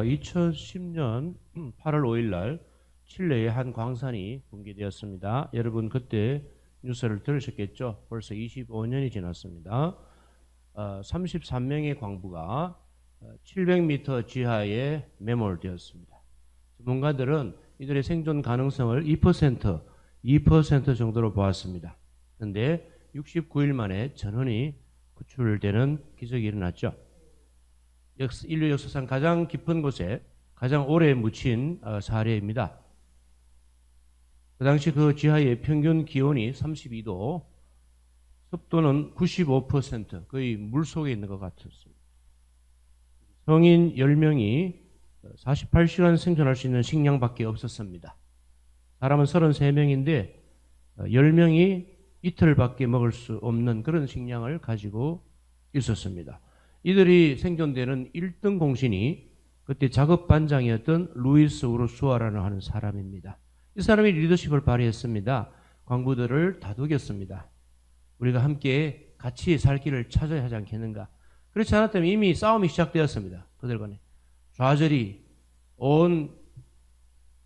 2010년 8월 5일 날 칠레의 한 광산이 붕괴되었습니다. 여러분 그때 뉴스를 들으셨겠죠? 벌써 25년이 지났습니다. 33명의 광부가 700m 지하에 매몰되었습니다. 전문가들은 이들의 생존 가능성을 2% 정도로 보았습니다. 그런데 69일 만에 전원이 구출되는 기적이 일어났죠. 인류 역사상 가장 깊은 곳에 가장 오래 묻힌 사례입니다. 그 당시 그 지하의 평균 기온이 32도, 습도는 95%, 거의 물속에 있는 것 같았습니다. 성인 10명이 48시간 생존할 수 있는 식량밖에 없었습니다. 사람은 33명인데 10명이 이틀밖에 먹을 수 없는 그런 식량을 가지고 있었습니다. 이들이 생존되는 1등 공신이 그때 작업반장이었던 루이스 우르수아라는 하는 사람입니다. 이 사람이 리더십을 발휘했습니다. 광부들을 다독였습니다. 우리가 함께 같이 살 길을 찾아야 하지 않겠는가. 그렇지 않았다면 이미 싸움이 시작되었습니다. 그들 간에. 좌절이 온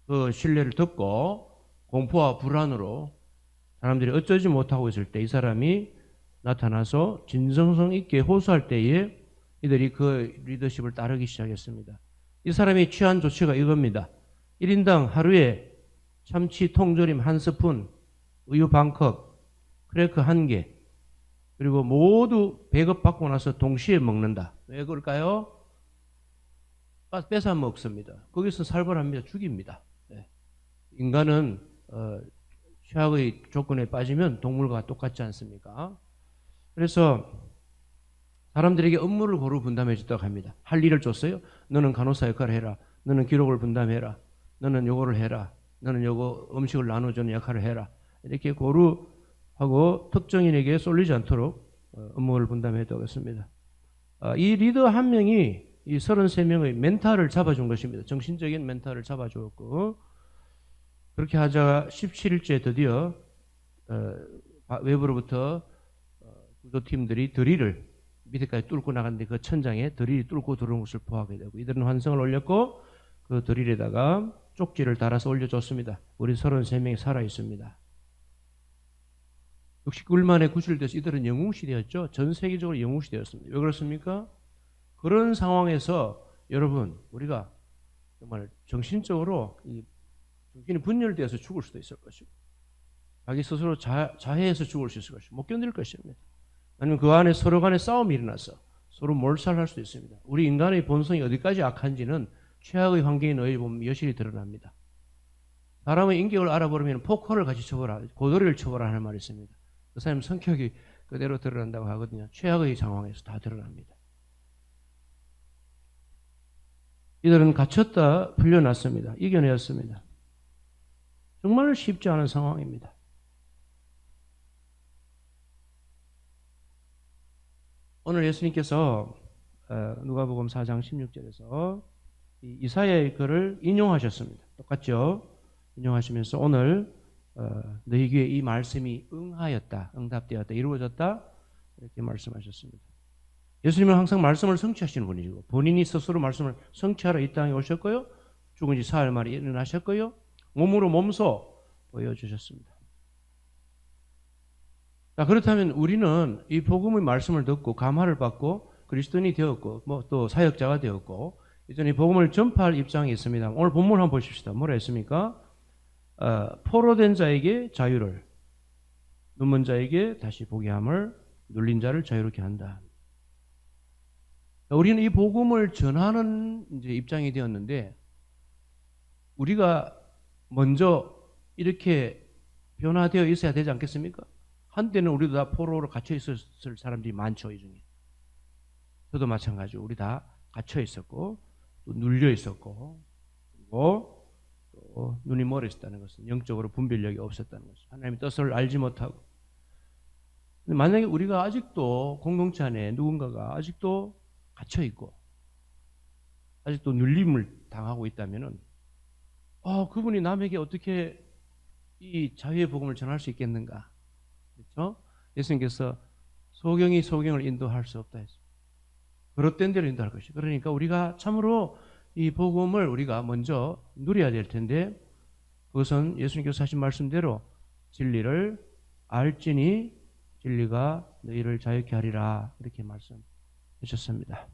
그 신뢰를 듣고 공포와 불안으로 사람들이 어쩌지 못하고 있을 때 이 사람이 나타나서 진정성 있게 호소할 때에 이들이 그 리더십을 따르기 시작했습니다. 이 사람이 취한 조치가 이겁니다. 1인당 하루에 참치 통조림 1스푼, 우유 반컵, 크래커 1개, 그리고 모두 배급받고 나서 동시에 먹는다. 왜 그럴까요? 뺏어 먹습니다. 거기서 살벌합니다. 죽입니다. 네. 인간은 최악의 조건에 빠지면 동물과 똑같지 않습니까? 그래서 사람들에게 업무를 고루 분담해 줬다고 합니다. 할 일을 줬어요. 너는 간호사 역할을 해라. 너는 기록을 분담해라. 너는 요거를 해라. 너는 요거 음식을 나눠주는 역할을 해라. 이렇게 고루 하고 특정인에게 쏠리지 않도록 업무를 분담해 뒀습니다. 이 리더 한 명이 이 33명의 멘탈을 잡아준 것입니다. 정신적인 멘탈을 잡아주었고, 그렇게 하자 17일째 드디어 외부로부터 구조팀들이 드릴을 밑에까지 뚫고 나갔는데 그 천장에 드릴이 뚫고 들어온 것을 보하게 되고, 이들은 환성을 올렸고 그 드릴에다가 쪽지를 달아서 올려줬습니다. 우리 33명이 살아있습니다. 69일 만에 구출돼서 이들은 영웅시대였죠. 전 세계적으로 영웅시대였습니다. 왜 그렇습니까? 그런 상황에서 여러분, 우리가 정말 정신적으로 정신이 분열되어서 죽을 수도 있을 것이고, 자기 스스로 자해해서 죽을 수 있을 것이고, 못 견딜 것입니다. 아니면 그 안에 서로 간에 싸움이 일어나서 서로 몰살할 수도 있습니다. 우리 인간의 본성이 어디까지 악한지는 최악의 환경에 놓여 보면 여실히 드러납니다. 사람의 인격을 알아보려면 포커를 같이 쳐보라, 고도리를 쳐보라 하는 말이 있습니다. 그 사람 성격이 그대로 드러난다고 하거든요. 최악의 상황에서 다 드러납니다. 이들은 갇혔다 풀려났습니다. 이겨내었습니다. 정말 쉽지 않은 상황입니다. 오늘 예수님께서 누가복음 4장 16절에서 이사야의 글을 인용하셨습니다. 똑같죠? 인용하시면서 오늘 너희 귀에 이 말씀이 응하였다, 응답되었다, 이루어졌다 이렇게 말씀하셨습니다. 예수님은 항상 말씀을 성취하시는 분이시고 본인이 스스로 말씀을 성취하러 이 땅에 오셨고요. 죽은 지 사흘 만에 일어나셨고요. 몸으로 몸소 보여주셨습니다. 자, 그렇다면 우리는 이 복음의 말씀을 듣고 감화를 받고 그리스도인이 되었고 또 사역자가 되었고 이제 이 복음을 전파할 입장에 있습니다. 오늘 본문을 한번 보십시다. 뭐라 했습니까? 포로된 자에게 자유를, 눈먼 자에게 다시 보게 함을, 눌린 자를 자유롭게 한다. 우리는 이 복음을 전하는 이제 입장이 되었는데 우리가 먼저 이렇게 변화되어 있어야 되지 않겠습니까? 한때는 우리도 다 포로로 갇혀 있었을 사람들이 많죠. 이 중에 저도 마찬가지로 우리 다 갇혀 있었고 또 눌려 있었고 그리고 또 눈이 멀었다는 것은 영적으로 분별력이 없었다는 것이죠. 하나님의 뜻을 알지 못하고. 근데 만약에 우리가 아직도 공동체 안에 누군가가 아직도 갇혀 있고 아직도 눌림을 당하고 있다면은 그분이 남에게 어떻게 이 자유의 복음을 전할 수 있겠는가? 그렇죠? 예수님께서 소경이 소경을 인도할 수 없다 했습니다. 그릇된 대로 인도할 것이. 그러니까 우리가 참으로 이 복음을 우리가 먼저 누려야 될 텐데 그것은 예수님께서 하신 말씀대로 진리를 알지니 진리가 너희를 자유케 하리라 이렇게 말씀하셨습니다.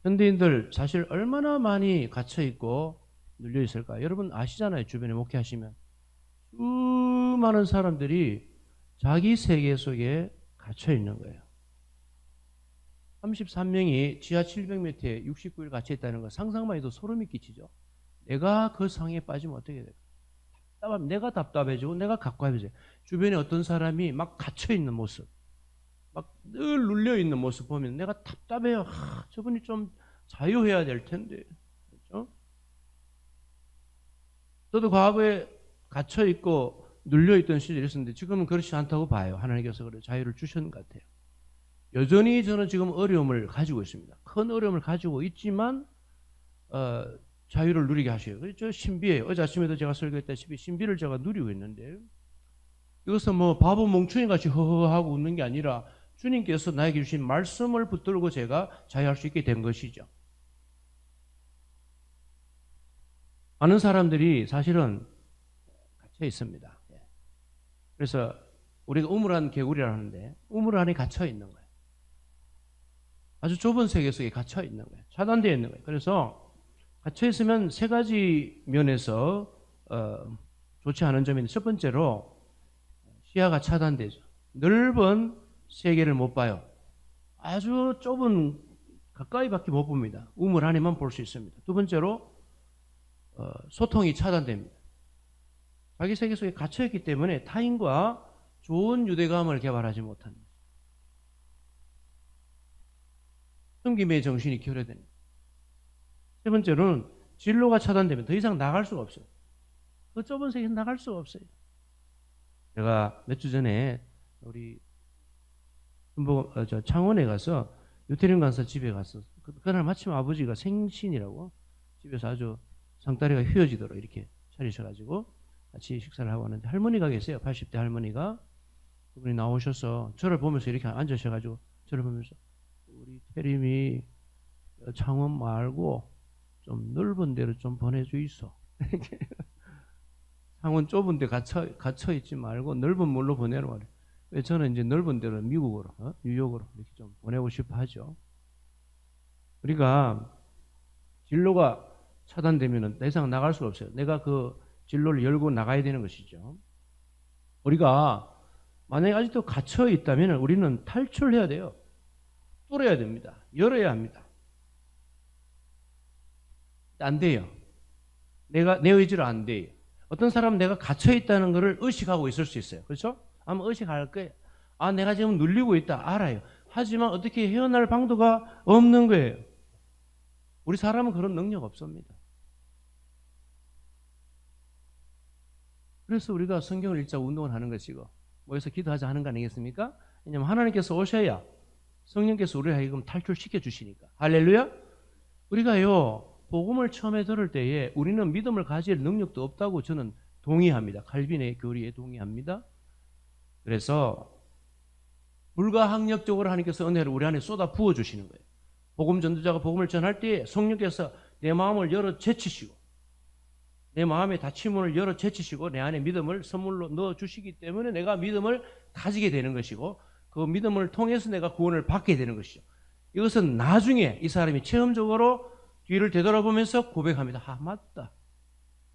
현대인들 사실 얼마나 많이 갇혀있고 눌려있을까? 여러분 아시잖아요. 주변에 목회하시면 수많은 사람들이 자기 세계 속에 갇혀있는 거예요. 33명이 지하 700m에 69일 갇혀있다는 거 상상만 해도 소름이 끼치죠. 내가 그 상에 빠지면 어떻게 될까? 내가 답답해지고 내가 가까워져요. 주변에 어떤 사람이 막 갇혀있는 모습, 막 늘 눌려있는 모습 보면 내가 답답해요. 저분이 좀 자유해야 될 텐데. 그렇죠? 저도 과거에 갇혀있고 눌려있던 시절이 있었는데 지금은 그렇지 않다고 봐요. 하나님께서 그래 자유를 주신 것 같아요. 여전히 저는 지금 어려움을 가지고 있습니다. 큰 어려움을 가지고 있지만 자유를 누리게 하셔요. 저 신비예요. 어제 아침에도 제가 설교했다시피 신비를 제가 누리고 있는데 이것은 뭐 바보 멍충이같이 허허하고 웃는 게 아니라 주님께서 나에게 주신 말씀을 붙들고 제가 자유할 수 있게 된 것이죠. 많은 사람들이 사실은 갇혀 있습니다. 그래서 우리가 우물안 개구리라 하는데 우물 안에 갇혀 있는 거예요. 아주 좁은 세계 속에 갇혀 있는 거예요. 차단되어 있는 거예요. 그래서 갇혀 있으면 세 가지 면에서 좋지 않은 점인데 첫 번째로 시야가 차단되죠. 넓은 세계를 못 봐요. 아주 좁은 가까이밖에 못 봅니다. 우물 안에만 볼 수 있습니다. 두 번째로 소통이 차단됩니다. 자기 세계 속에 갇혀있기 때문에 타인과 좋은 유대감을 개발하지 못합니다. 섬김의 정신이 결여됩니다. 세 번째로는 진로가 차단되면 더 이상 나갈 수가 없어요. 그 좁은 세계에서 나갈 수가 없어요. 제가 몇 주 전에 우리 창원에 가서 유태림 간사 집에 갔어. 그날 마침 아버지가 생신이라고 집에서 아주 상다리가 휘어지도록 이렇게 차리셔가지고 같이 식사를 하고 왔는데 할머니가 계세요. 80대 할머니가. 그분이 나오셔서 저를 보면서 이렇게 앉으셔가지고 저를 보면서 우리 태림이 창원 말고 좀 넓은 데로 좀 보내주이소. 창원 좁은 데 갇혀있지 말고 넓은 물로 보내라 말이에요. 왜 저는 이제 넓은 데로 미국으로, 뉴욕으로 이렇게 좀 보내고 싶어 하죠. 우리가 진로가 차단되면 더 이상 나갈 수가 없어요. 내가 그 진로를 열고 나가야 되는 것이죠. 우리가 만약에 아직도 갇혀 있다면 우리는 탈출해야 돼요. 뚫어야 됩니다. 열어야 합니다. 안 돼요. 내 의지로 안 돼요. 어떤 사람은 내가 갇혀 있다는 것을 의식하고 있을 수 있어요. 그렇죠? 아마 의식할 거예요. 아, 내가 지금 눌리고 있다. 알아요. 하지만 어떻게 헤어날 방도가 없는 거예요. 우리 사람은 그런 능력 없습니다. 그래서 우리가 성경을 읽자 운동을 하는 것이고 모여서 기도하자 하는 거 아니겠습니까? 왜냐하면 하나님께서 오셔야 성령께서 우리를 하여금 탈출시켜 주시니까. 할렐루야. 우리가요 복음을 처음에 들을 때에 우리는 믿음을 가질 능력도 없다고 저는 동의합니다. 칼빈의 교리에 동의합니다. 그래서 불가항력적으로 하나님께서 은혜를 우리 안에 쏟아 부어주시는 거예요. 복음 전도자가 복음을 전할 때 성령께서 내 마음을 열어 제치시고 내 마음의 닫힌문을 열어 제치시고 내 안에 믿음을 선물로 넣어주시기 때문에 내가 믿음을 가지게 되는 것이고 그 믿음을 통해서 내가 구원을 받게 되는 것이죠. 이것은 나중에 이 사람이 체험적으로 뒤를 되돌아보면서 고백합니다. 아, 맞다.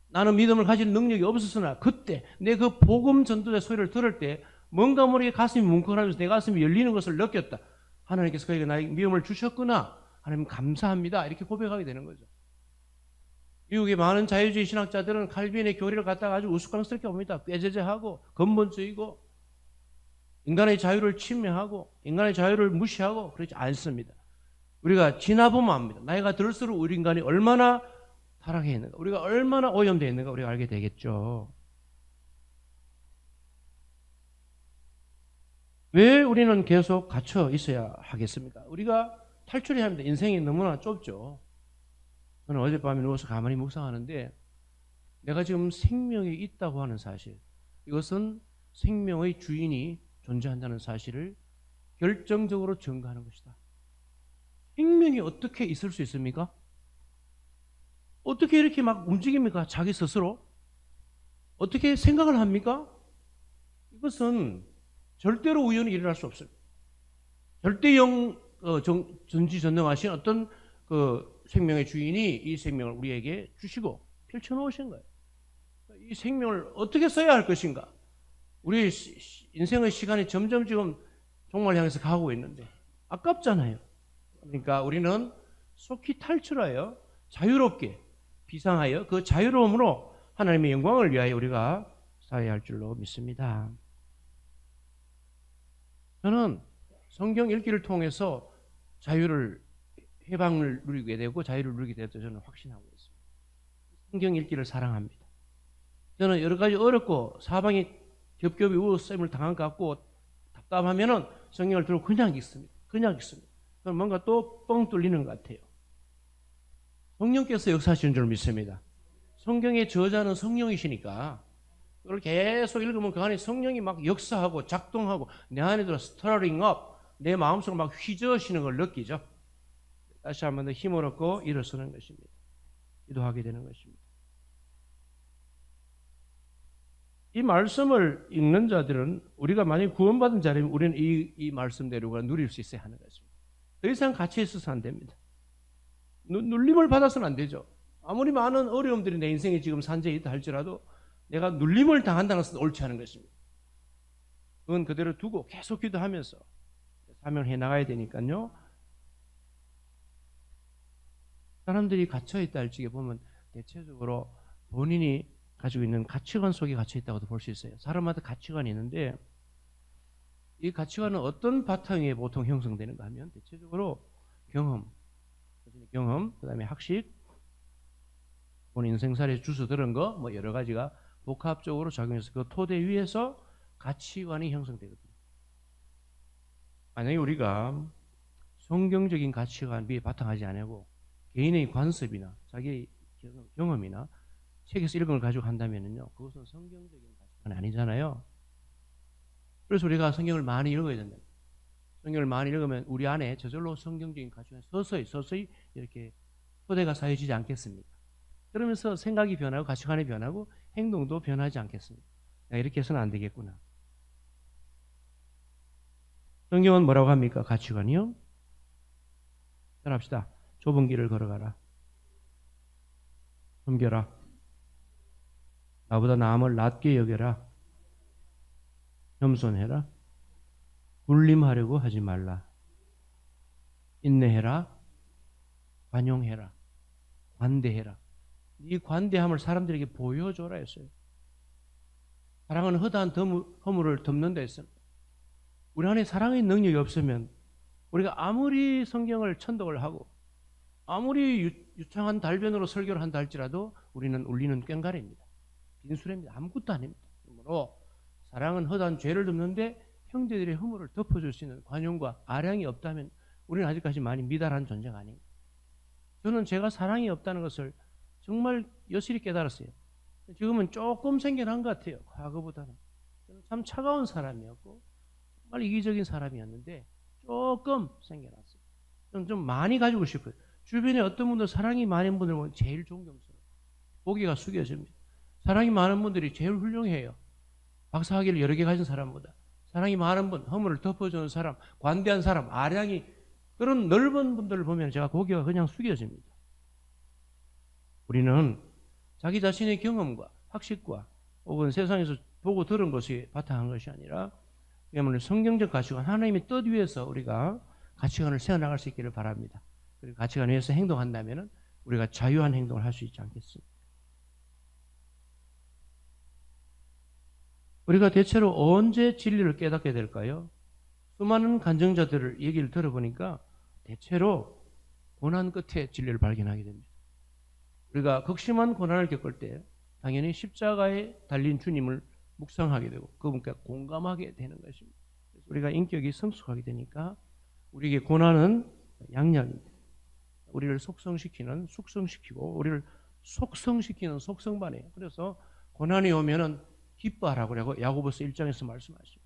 나는 믿음을 가질 능력이 없었으나 그때 내 그 복음 전도자 소리를 들을 때 뭔가 모르게 가슴이 뭉클하면서 내 가슴이 열리는 것을 느꼈다. 하나님께서 그에게 나에게 믿음을 주셨구나. 하나님 감사합니다. 이렇게 고백하게 되는 거죠. 미국의 많은 자유주의 신학자들은 칼빈의 교리를 갖다가 아주 우스꽝스럽게 봅니다. 꾀죄죄하고 근본주의고 인간의 자유를 침해하고 인간의 자유를 무시하고 그렇지 않습니다. 우리가 지나보면 압니다. 나이가 들수록 우리 인간이 얼마나 타락해 있는가, 우리가 얼마나 오염되어 있는가 우리가 알게 되겠죠. 왜 우리는 계속 갇혀 있어야 하겠습니까? 우리가 탈출해야 합니다. 인생이 너무나 좁죠. 저는 어젯밤에 누워서 가만히 묵상하는데 내가 지금 생명이 있다고 하는 사실, 이것은 생명의 주인이 존재한다는 사실을 결정적으로 증거하는 것이다. 생명이 어떻게 있을 수 있습니까? 어떻게 이렇게 막 움직입니까? 자기 스스로? 어떻게 생각을 합니까? 이것은 절대로 우연히 일어날 수 없어요. 절대 전지전능하신 어떤 그 생명의 주인이 이 생명을 우리에게 주시고 펼쳐놓으신 거예요. 이 생명을 어떻게 써야 할 것인가? 우리 인생의 시간이 점점 지금 종말 향해서 가고 있는데 아깝잖아요. 그러니까 우리는 속히 탈출하여 자유롭게 비상하여 그 자유로움으로 하나님의 영광을 위하여 우리가 살아야 할 줄로 믿습니다. 저는 성경 읽기를 통해서 자유를 해방을 누리게 되고 자유를 누리게 되었다 저는 확신하고 있습니다. 성경 읽기를 사랑합니다. 저는 여러 가지 어렵고 사방이 겹겹이 우울쌤을 당한 것 같고 답답하면은 성경을 들고 그냥 읽습니다. 그냥 읽습니다. 그럼 뭔가 또 뻥 뚫리는 것 같아요. 성령께서 역사하시는 줄 믿습니다. 성경의 저자는 성령이시니까 그걸 계속 읽으면 그 안에 성령이 막 역사하고 작동하고 내 안에 들어 스터링 업, 내 마음속으로 막 휘저으시는 걸 느끼죠. 다시 한번 더 힘을 얻고 일어서는 것입니다. 기도하게 되는 것입니다. 이 말씀을 읽는 자들은 우리가 만약 구원받은 자라면 우리는 이 말씀대로 누릴 수 있어야 하는 것입니다. 더 이상 갇혀 있어서 안 됩니다. 눌림을 받아서는 안 되죠. 아무리 많은 어려움들이 내 인생에 지금 산재에 있다 할지라도 내가 눌림을 당한다는 것은 옳지 않은 것입니다. 그건 그대로 두고 계속 기도하면서 사명을 해나가야 되니까요. 사람들이 갇혀있다 할지에 보면 대체적으로 본인이 가지고 있는 가치관 속에 갇혀있다고도 볼 수 있어요. 사람마다 가치관이 있는데 이 가치관은 어떤 바탕에 보통 형성되는가 하면 대체적으로 경험, 그 다음에 학식, 본인 인생살에 주워 들은 거, 뭐 여러 가지가 복합적으로 작용해서 그 토대 위에서 가치관이 형성되거든요. 만약에 우리가 성경적인 가치관 위에 바탕하지 않고 개인의 관습이나 자기의 경험이나 책에서 읽은 걸 가지고 한다면요, 그것은 성경적인 가치관이 아니잖아요. 그래서 우리가 성경을 많이 읽어야 된다. 성경을 많이 읽으면 우리 안에 저절로 성경적인 가치관이 서서히 이렇게 토대가 쌓여지지 않겠습니까? 그러면서 생각이 변하고 가치관이 변하고 행동도 변하지 않겠습니까? 이렇게 해서는 안 되겠구나. 성경은 뭐라고 합니까? 가치관이요? 따라합시다. 좁은 길을 걸어가라. 섬겨라. 나보다 남을 낮게 여겨라. 겸손해라. 군림하려고 하지 말라. 인내해라. 관용해라. 관대해라. 이 관대함을 사람들에게 보여줘라 했어요. 사랑은 허다한 허물을 덮는다 했어요. 우리 안에 사랑의 능력이 없으면 우리가 아무리 성경을 천독을 하고 아무리 유창한 달변으로 설교를 한다 할지라도 우리는 울리는 꽹가리입니다. 빈수레입니다. 아무것도 아닙니다. 그러므로 사랑은 허다한 죄를 덮는데 형제들의 허물을 덮어줄 수 있는 관용과 아량이 없다면 우리는 아직까지 많이 미달한 존재가 아닙니다. 저는 제가 사랑이 없다는 것을 정말 여실히 깨달았어요. 지금은 조금 생겨난 것 같아요. 과거보다는. 저는 참 차가운 사람이었고 정말 이기적인 사람이었는데 조금 생겨났어요. 저는 좀 많이 가지고 싶어요. 주변에 어떤 분들 사랑이 많은 분들 보면 제일 존경스러워요. 고개가 숙여집니다. 사랑이 많은 분들이 제일 훌륭해요. 박사학위를 여러 개 가진 사람보다. 사랑이 많은 분, 허물을 덮어주는 사람, 관대한 사람, 아량이 그런 넓은 분들을 보면 제가 고개가 그냥 숙여집니다. 우리는 자기 자신의 경험과 학식과 혹은 세상에서 보고 들은 것이 바탕한 것이 아니라 그야말로 성경적 가치관, 하나님의 뜻 위에서 우리가 가치관을 세워나갈 수 있기를 바랍니다. 그리고 가치관 위에서 행동한다면 우리가 자유한 행동을 할 수 있지 않겠습니까? 우리가 대체로 언제 진리를 깨닫게 될까요? 수많은 간증자들을 얘기를 들어보니까 대체로 고난 끝에 진리를 발견하게 됩니다. 우리가 극심한 고난을 겪을 때 당연히 십자가에 달린 주님을 묵상하게 되고 그분께 공감하게 되는 것입니다. 그래서 우리가 인격이 성숙하게 되니까 우리에게 고난은 양약입니다. 우리를 속성시키는 숙성시키고 우리를 속성시키는 속성반이에요. 그래서 고난이 오면은 기뻐하라고 그러고 야고보서 1장에서 말씀하시죠.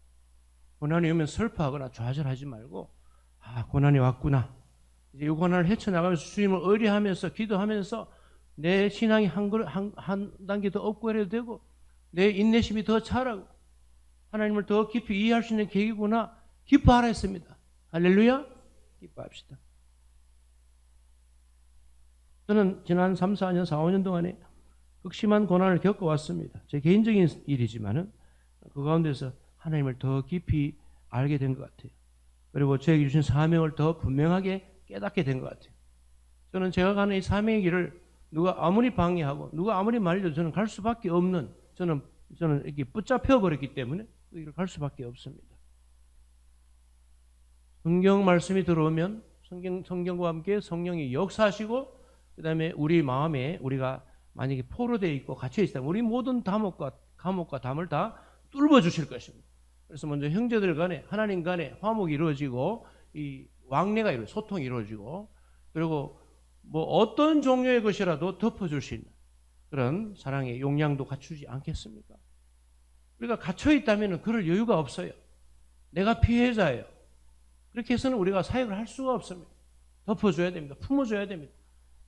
고난이 오면 슬퍼하거나 좌절하지 말고 고난이 왔구나. 이제 이 고난을 헤쳐나가면서 주님을 의뢰하면서 기도하면서 내 신앙이 한 단계 더 업그레이드 되고 내 인내심이 더 자라고 하나님을 더 깊이 이해할 수 있는 계기구나 기뻐하라 했습니다. 할렐루야. 기뻐합시다. 저는 지난 3, 4년, 4, 5년 동안에 극심한 고난을 겪어왔습니다. 제 개인적인 일이지만은 그 가운데서 하나님을 더 깊이 알게 된 것 같아요. 그리고 저에게 주신 사명을 더 분명하게 깨닫게 된 것 같아요. 저는 제가 가는 이 사명의 길을 누가 아무리 방해하고 누가 아무리 말려도 저는 갈 수밖에 없는 저는 이렇게 붙잡혀 버렸기 때문에 그 길을 갈 수밖에 없습니다. 성경 말씀이 들어오면 성경과 함께 성령이 역사하시고 그 다음에 우리 마음에 우리가 만약에 포로되어 있고 갇혀 있다면 우리 모든 감옥과 담을 다 뚫어 주실 것입니다. 그래서 먼저 형제들 간에 하나님 간에 화목이 이루어지고 이 왕래가 소통이 이루어지고 그리고 뭐 어떤 종류의 것이라도 덮어줄 수 있는 그런 사랑의 용량도 갖추지 않겠습니까? 우리가 갇혀 있다면 그럴 여유가 없어요. 내가 피해자예요. 그렇게 해서는 우리가 사역을 할 수가 없습니다. 덮어줘야 됩니다. 품어줘야 됩니다.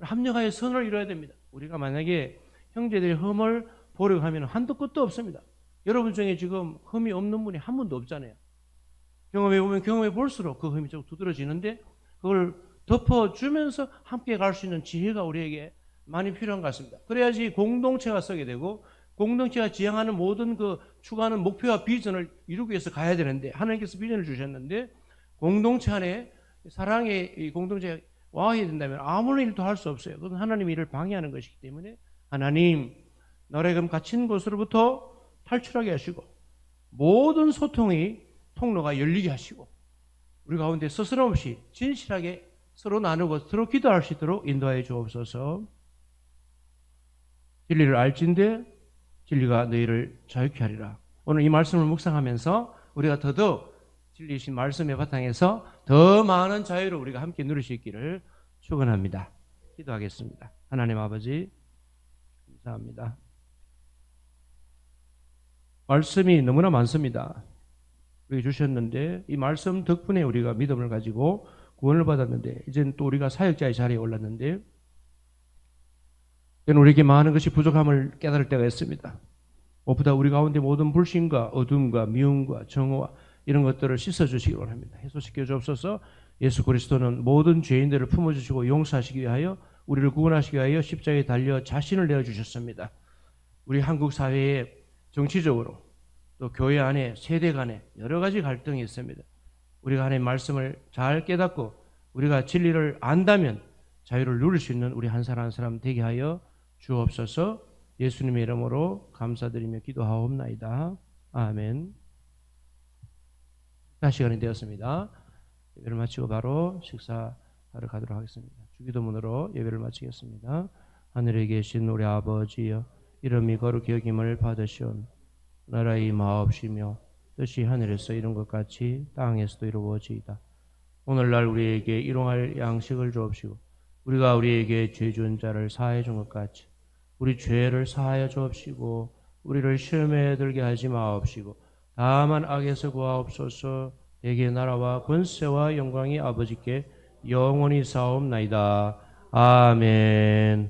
합력하여 선을 이뤄야 됩니다. 우리가 만약에 형제들이 흠을 보려고 하면 한도 끝도 없습니다. 여러분 중에 지금 흠이 없는 분이 한 분도 없잖아요. 경험해 보면 경험해 볼수록 그 흠이 좀 두드러지는데 그걸 덮어주면서 함께 갈 수 있는 지혜가 우리에게 많이 필요한 것 같습니다. 그래야지 공동체가 서게 되고 공동체가 지향하는 모든 그 추구하는 목표와 비전을 이루기 위해서 가야 되는데 하나님께서 비전을 주셨는데 공동체 안에 사랑의 이 공동체가 와야 된다면 아무런 일도 할 수 없어요. 그건 하나님 일을 방해하는 것이기 때문에 하나님 너래금 갇힌 곳으로부터 탈출하게 하시고 모든 소통의 통로가 열리게 하시고 우리 가운데 스스럼없이 진실하게 서로 나누고 서로 기도할 수 있도록 인도하여 주옵소서. 진리를 알진대 진리가 너희를 자유케 하리라. 오늘 이 말씀을 묵상하면서 우리가 더더욱 진리이신 말씀의 바탕에서 더 많은 자유를 우리가 함께 누릴 수 있기를 축원합니다. 기도하겠습니다. 하나님 아버지 감사합니다. 말씀이 너무나 많습니다. 우리가 주셨는데 이 말씀 덕분에 우리가 믿음을 가지고 구원을 받았는데 이제는 또 우리가 사역자의 자리에 올랐는데 이제는 우리에게 많은 것이 부족함을 깨달을 때가 있습니다. 무엇보다 우리 가운데 모든 불신과 어둠과 미움과 정오와 이런 것들을 씻어주시기 원합니다. 해소시켜 주옵소서. 예수 그리스도는 모든 죄인들을 품어주시고 용서하시기 위하여 우리를 구원하시기 위하여 십자가에 달려 자신을 내어주셨습니다. 우리 한국 사회에 정치적으로 또 교회 안에 세대 간에 여러 가지 갈등이 있습니다. 우리가 하나님의 말씀을 잘 깨닫고 우리가 진리를 안다면 자유를 누릴 수 있는 우리 한 사람 한 사람 되게 하여 주옵소서. 예수님의 이름으로 감사드리며 기도하옵나이다. 아멘. 식사 시간이 되었습니다. 예배를 마치고 바로 식사하러 가도록 하겠습니다. 주기도문으로 예배를 마치겠습니다. 하늘에 계신 우리 아버지여 이름이 거룩히 여김을 받으시온 나라의 마옵시며 뜻이 하늘에서 이룬 것 같이 땅에서도 이루어지이다. 오늘날 우리에게 일용할 양식을 주옵시고 우리가 우리에게 죄 지은 자를 사하여 준 것 같이 우리 죄를 사하여 주옵시고 우리를 시험에 들게 하지 마옵시고 다만 악에서 구하옵소서. 대개 나라와 권세와 영광이 아버지께 영원히 사옵나이다. 아멘.